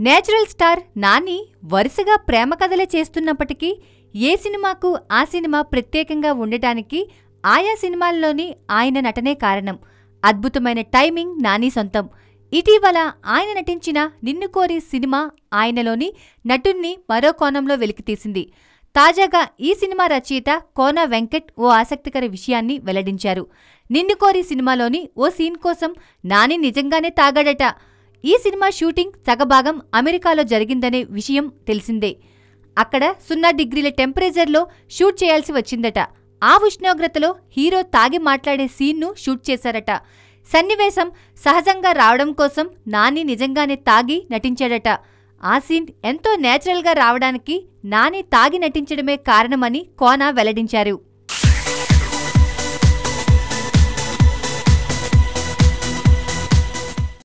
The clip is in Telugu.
నేచురల్ స్టార్ నాని వరుసగా ప్రేమ కథలే చేస్తున్నప్పటికీ ఏ సినిమాకు ఆ సినిమా ప్రత్యేకంగా ఉండటానికి ఆయా సినిమాల్లోని ఆయన నటనే కారణం. అద్భుతమైన టైమింగ్ నాని సొంతం. ఇటీవల ఆయన నటించిన నిన్ను కోరి సినిమా ఆయనలోని నటుణ్ణి మరో కోణంలో వెలికితీసింది. తాజాగా ఈ సినిమా రచయిత కోన వెంకట్ ఓ ఆసక్తికర విషయాన్ని వెల్లడించారు. నిన్ను కోరి సినిమాలోని ఓ సీన్ కోసం నాని నిజంగానే తాగాడట. ఈ సినిమా షూటింగ్ సగభాగం అమెరికాలో జరిగిందనే విషయం తెలిసిందే. అక్కడ 0 డిగ్రీల టెంపరేచర్లో షూట్ చేయాల్సి వచ్చిందట. ఆ ఉష్ణోగ్రతలో హీరో తాగి మాట్లాడే సీన్ను షూట్ చేశారట. సన్నివేశం సహజంగా రావడం కోసం నాని నిజంగానే తాగి నటించాడట. ఆ సీన్ ఎంతో నేచురల్గా రావడానికి నాని తాగి నటించడమే కారణమని కోన వెల్లడించారు.